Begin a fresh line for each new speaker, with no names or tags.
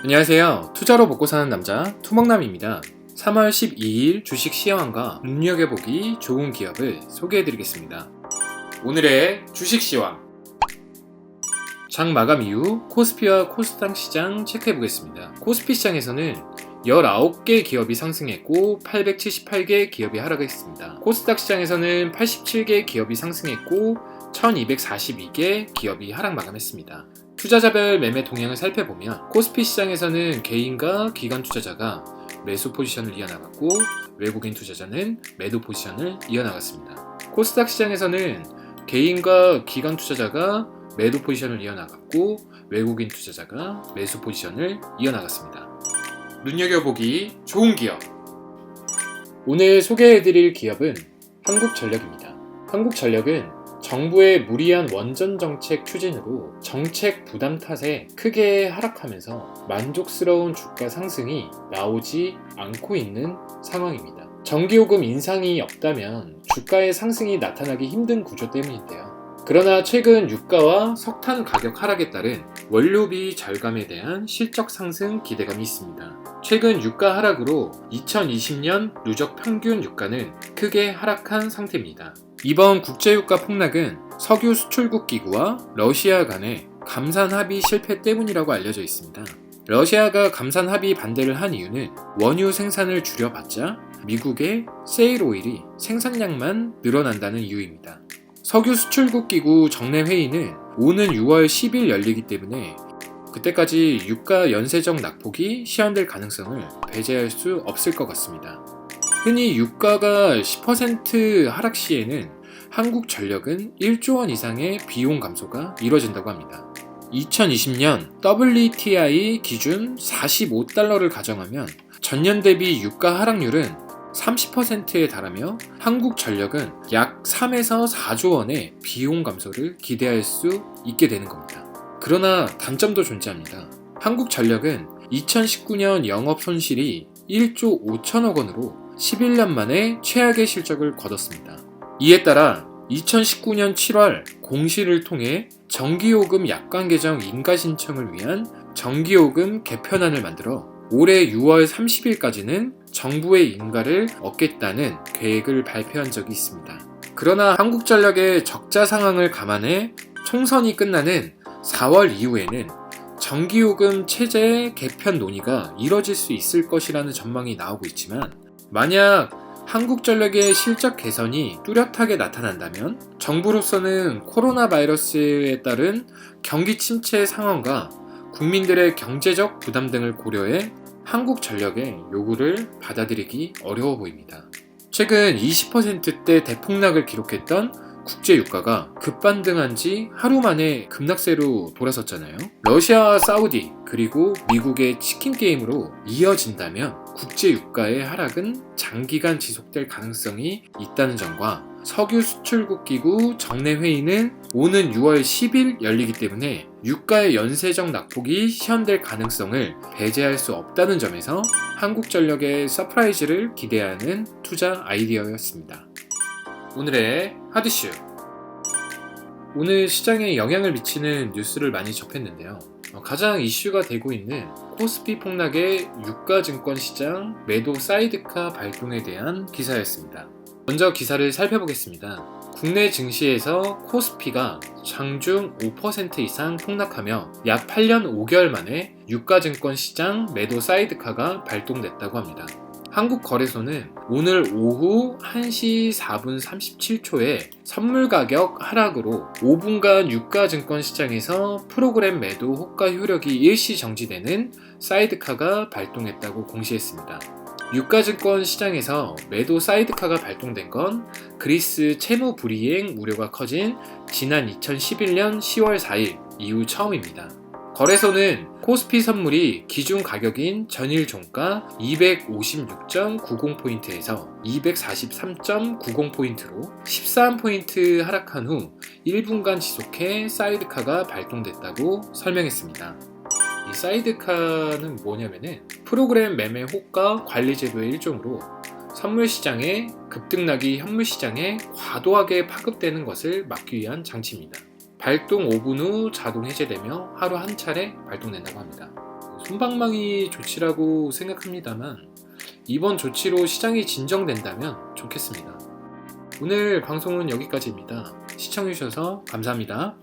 안녕하세요. 투자로 먹고 사는 남자 투먹남입니다. 3월 12일 주식 시황과 눈여겨보기 좋은 기업을 소개해드리겠습니다. 오늘의 주식 시황 장 마감 이후 코스피와 코스닥 시장 체크해보겠습니다. 코스피 시장에서는 19개 기업이 상승했고 878개 기업이 하락했습니다. 코스닥 시장에서는 87개 기업이 상승했고 1242개 기업이 하락 마감했습니다. 투자자별 매매 동향을 살펴보면 코스피 시장에서는 개인과 기관 투자자가 매수 포지션을 이어나갔고 외국인 투자자는 매도 포지션을 이어나갔습니다. 코스닥 시장에서는 개인과 기관 투자자가 매도 포지션을 이어나갔고 외국인 투자자가 매수 포지션을 이어나갔습니다. 눈여겨보기 좋은 기업. 오늘 소개해드릴 기업은 한국전력입니다. 한국전력은 정부의 무리한 원전 정책 추진으로 정책 부담 탓에 크게 하락하면서 만족스러운 주가 상승이 나오지 않고 있는 상황입니다. 전기요금 인상이 없다면 주가의 상승이 나타나기 힘든 구조 때문인데요. 그러나 최근 유가와 석탄 가격 하락에 따른 원료비 절감에 대한 실적 상승 기대감이 있습니다. 최근 유가 하락으로 2020년 누적 평균 유가는 크게 하락한 상태입니다. 이번 국제유가 폭락은 석유 수출국 기구와 러시아 간의 감산 합의 실패 때문이라고 알려져 있습니다. 러시아가 감산 합의 반대를 한 이유는 원유 생산을 줄여봤자 미국의 세일 오일이 생산량만 늘어난다는 이유입니다. 석유 수출국 기구 정례 회의는 오는 6월 10일 열리기 때문에 그때까지 유가 연쇄적 낙폭이 시현될 가능성을 배제할 수 없을 것 같습니다. 흔히 유가가 10% 하락 시에는 한국전력은 1조 원 이상의 비용 감소가 이뤄진다고 합니다. 2020년 WTI 기준 45달러를 가정하면 전년 대비 유가 하락률은 30%에 달하며 한국전력은 약 3에서 4조 원의 비용 감소를 기대할 수 있게 되는 겁니다. 그러나 단점도 존재합니다. 한국전력은 2019년 영업 손실이 1조 5천억 원으로 11년 만에 최악의 실적을 거뒀습니다. 이에 따라 2019년 7월 공시를 통해 전기요금 약관 개정 인가 신청을 위한 전기요금 개편안을 만들어 올해 6월 30일까지는 정부의 인가를 얻겠다는 계획을 발표한 적이 있습니다. 그러나 한국전력의 적자 상황을 감안해 총선이 끝나는 4월 이후에는 전기요금 체제 개편 논의가 이뤄질 수 있을 것이라는 전망이 나오고 있지만 만약 한국전력의 실적 개선이 뚜렷하게 나타난다면 정부로서는 코로나 바이러스에 따른 경기 침체 상황과 국민들의 경제적 부담 등을 고려해 한국전력의 요구를 받아들이기 어려워 보입니다. 최근 20%대 대폭락을 기록했던 국제유가가 급반등한 지 하루 만에 급락세로 돌아섰잖아요. 러시아와 사우디 그리고 미국의 치킨게임으로 이어진다면 국제유가의 하락은 장기간 지속될 가능성이 있다는 점과 석유 수출국 기구 정례 회의는 오는 6월 10일 열리기 때문에 유가의 연쇄적 낙폭이 시현될 가능성을 배제할 수 없다는 점에서 한국전력의 서프라이즈를 기대하는 투자 아이디어였습니다. 오늘의 하드슈. 오늘 시장에 영향을 미치는 뉴스를 많이 접했는데요. 가장 이슈가 되고 있는 코스피 폭락의 유가증권 시장 매도 사이드카 발동에 대한 기사였습니다. 먼저 기사를 살펴보겠습니다. 국내 증시에서 코스피가 장중 5% 이상 폭락하며 약 8년 5개월 만에 유가증권 시장 매도 사이드카가 발동됐다고 합니다. 한국거래소는 오늘 오후 1시 4분 37초에 선물 가격 하락으로 5분간 유가증권 시장에서 프로그램 매도 호가 효력이 일시 정지되는 사이드카가 발동했다고 공시했습니다. 유가증권 시장에서 매도 사이드카가 발동된 건 그리스 채무 불이행 우려가 커진 지난 2011년 10월 4일 이후 처음입니다. 거래소는 코스피 선물이 기준 가격인 전일 종가 256.90포인트에서 243.90포인트로 13포인트 하락한 후 1분간 지속해 사이드카가 발동됐다고 설명했습니다. 이 사이드카는 뭐냐면은 프로그램 매매 호가 관리 제도의 일종으로 선물 시장에 급등락이 현물 시장에 과도하게 파급되는 것을 막기 위한 장치입니다. 발동 5분 후 자동 해제되며 하루 한 차례 발동된다고 합니다. 솜방망이 조치라고 생각합니다만 이번 조치로 시장이 진정된다면 좋겠습니다. 오늘 방송은 여기까지입니다. 시청해주셔서 감사합니다.